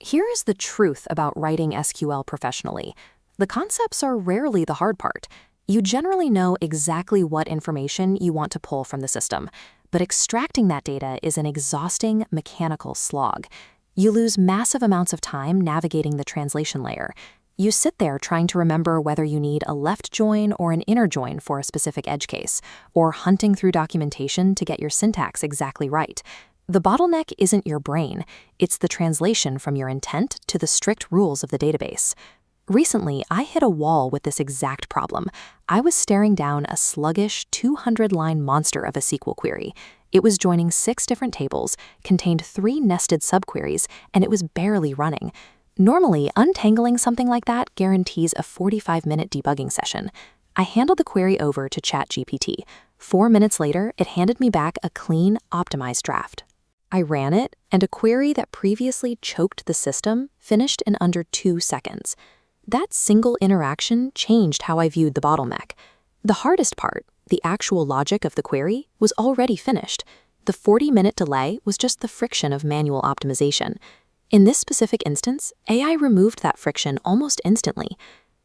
Here is the truth about writing SQL professionally. The concepts are rarely the hard part. You generally know exactly what information you want to pull from the system, but extracting that data is an exhausting mechanical slog. You lose massive amounts of time navigating the translation layer. You sit there trying to remember whether you need a left join or an inner join for a specific edge case, or hunting through documentation to get your syntax exactly right. The bottleneck isn't your brain, it's the translation from your intent to the strict rules of the database. Recently, I hit a wall with this exact problem. I was staring down a sluggish 200-line monster of a SQL query. It was joining 6 different tables, contained 3 nested subqueries, and it was barely running. Normally, untangling something like that guarantees a 45-minute debugging session. I handed the query over to ChatGPT. 4 minutes later, it handed me back a clean, optimized draft. I ran it, and a query that previously choked the system finished in under 2 seconds. That single interaction changed how I viewed the bottleneck. The hardest part, the actual logic of the query, was already finished. The 40-minute delay was just the friction of manual optimization. In this specific instance, AI removed that friction almost instantly.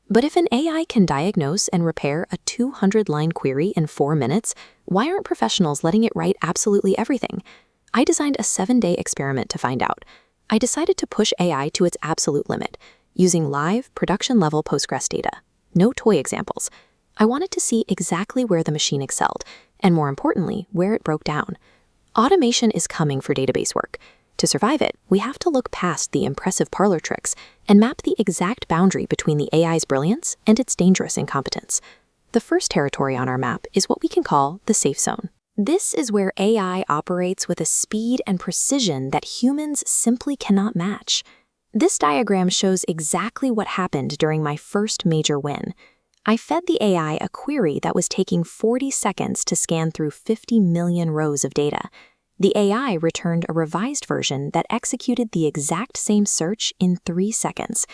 But if an AI can diagnose and repair a 200-line query in 4 minutes, why aren't professionals letting it write absolutely everything? I designed a 7-day experiment to find out. I decided to push AI to its absolute limit, using live, production-level Postgres data. No toy examples. I wanted to see exactly where the machine excelled, and more importantly, where it broke down. Automation is coming for database work. To survive it, we have to look past the impressive parlor tricks and map the exact boundary between the AI's brilliance and its dangerous incompetence. The first territory on our map is what we can call the safe zone. This is where AI operates with a speed and precision that humans simply cannot match. This diagram shows exactly what happened during my first major win. I fed the AI a query that was taking 40 seconds to scan through 50 million rows of data. The AI returned a revised version that executed the exact same search in 3 seconds.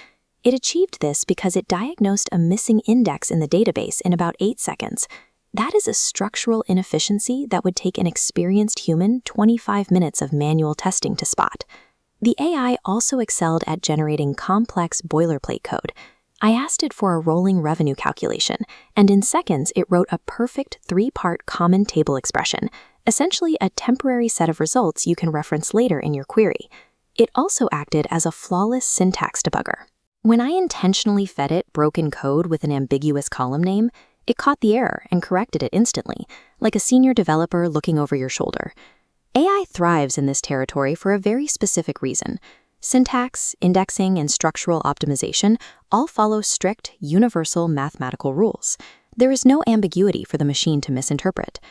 It achieved this because it diagnosed a missing index in the database in about 8 seconds. That is a structural inefficiency that would take an experienced human 25 minutes of manual testing to spot. The AI also excelled at generating complex boilerplate code. I asked it for a rolling revenue calculation, and in seconds it wrote a perfect 3-part common table expression, essentially a temporary set of results you can reference later in your query. It also acted as a flawless syntax debugger. When I intentionally fed it broken code with an ambiguous column name, it caught the error and corrected it instantly, like a senior developer looking over your shoulder. AI thrives in this territory for a very specific reason. Syntax, indexing, and structural optimization all follow strict, universal mathematical rules. There is no ambiguity for the machine to misinterpret.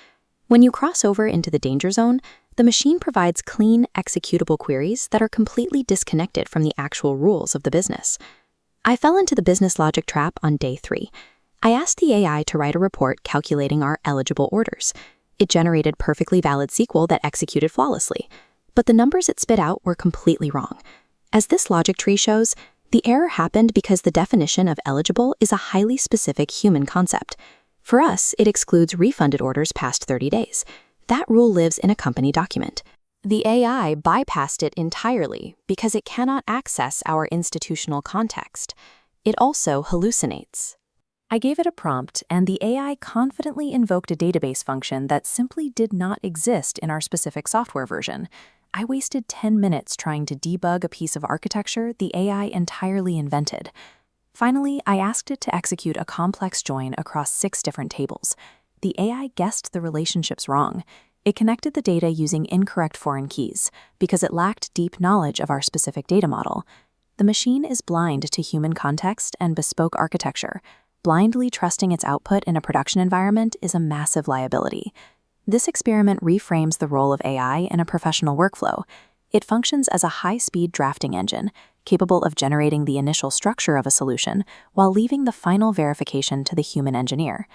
When you cross over into the danger zone, the machine provides clean, executable queries that are completely disconnected from the actual rules of the business. I fell into the business logic trap on day 3. I asked the AI to write a report calculating our eligible orders. It generated perfectly valid SQL that executed flawlessly, but the numbers it spit out were completely wrong. As this logic tree shows, the error happened because the definition of eligible is a highly specific human concept. For us, it excludes refunded orders past 30 days. That rule lives in a company document. The AI bypassed it entirely because it cannot access our institutional context. It also hallucinates. I gave it a prompt, and the AI confidently invoked a database function that simply did not exist in our specific software version. I wasted 10 minutes trying to debug a piece of architecture the AI entirely invented. Finally, I asked it to execute a complex join across 6 different tables. The AI guessed the relationships wrong. It connected the data using incorrect foreign keys because it lacked deep knowledge of our specific data model. The machine is blind to human context and bespoke architecture. Blindly trusting its output in a production environment is a massive liability. This experiment reframes the role of AI in a professional workflow. It functions as a high-speed drafting engine, capable of generating the initial structure of a solution while leaving the final verification to the human engineer.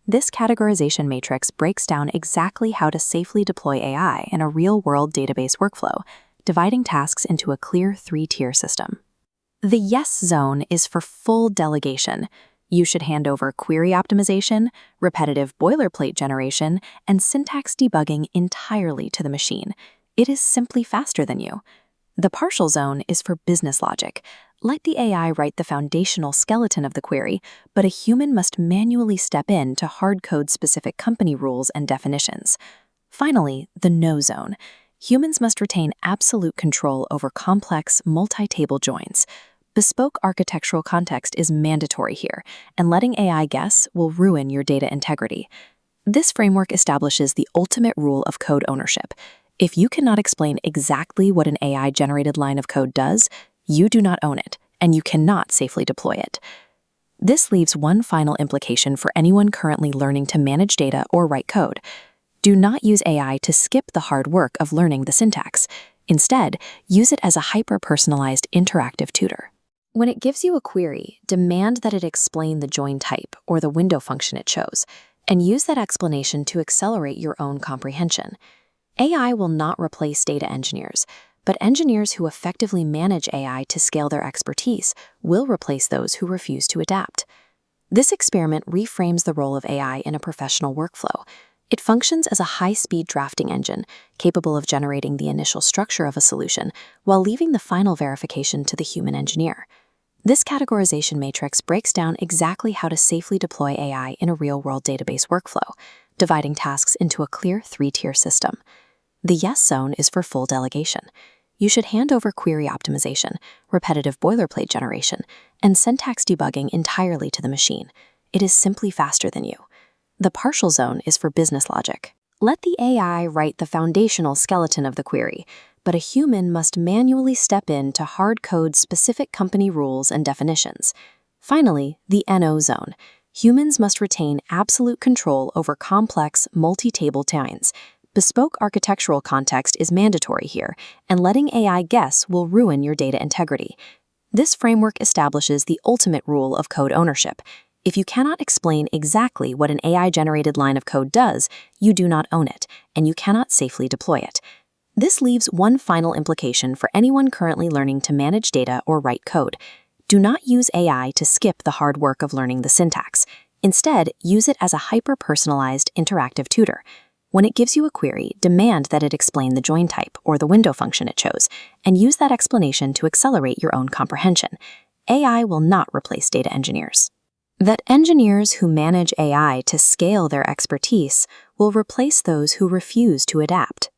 This categorization matrix breaks down exactly how to safely deploy AI in a real-world database workflow, dividing tasks into a clear 3-tier system. The yes zone is for full delegation. You should hand over query optimization, repetitive boilerplate generation, and syntax debugging entirely to the machine. It is simply faster than you. The partial zone is for business logic. Let the AI write the foundational skeleton of the query, but a human must manually step in to hard code specific company rules and definitions. Finally, the no zone. Humans must retain absolute control over complex, multi-table joins. Bespoke architectural context is mandatory here, and letting AI guess will ruin your data integrity. This framework establishes the ultimate rule of code ownership. If you cannot explain exactly what an AI-generated line of code does, you do not own it, and you cannot safely deploy it. This leaves one final implication for anyone currently learning to manage data or write code. Do not use AI to skip the hard work of learning the syntax. Instead, use it as a hyper-personalized interactive tutor. When it gives you a query, demand that it explain the join type or the window function it chose, and use that explanation to accelerate your own comprehension. AI will not replace data engineers, but engineers who effectively manage AI to scale their expertise will replace those who refuse to adapt. This experiment reframes the role of AI in a professional workflow. It functions as a high-speed drafting engine, capable of generating the initial structure of a solution while leaving the final verification to the human engineer. This categorization matrix breaks down exactly how to safely deploy AI in a real-world database workflow, dividing tasks into a clear 3-tier system. The yes zone is for full delegation. You should hand over query optimization, repetitive boilerplate generation, and syntax debugging entirely to the machine. It is simply faster than you. The partial zone is for business logic. Let the AI write the foundational skeleton of the query, but a human must manually step in to hard code specific company rules and definitions. Finally, the NO zone. Humans must retain absolute control over complex, multi-table joins. Bespoke architectural context is mandatory here, and letting AI guess will ruin your data integrity. This framework establishes the ultimate rule of code ownership. If you cannot explain exactly what an AI-generated line of code does, you do not own it, and you cannot safely deploy it. This leaves one final implication for anyone currently learning to manage data or write code. Do not use AI to skip the hard work of learning the syntax. Instead, use it as a hyper-personalized interactive tutor. When it gives you a query, demand that it explain the join type or the window function it chose, and use that explanation to accelerate your own comprehension. AI will not replace data engineers. That engineers who manage AI to scale their expertise will replace those who refuse to adapt.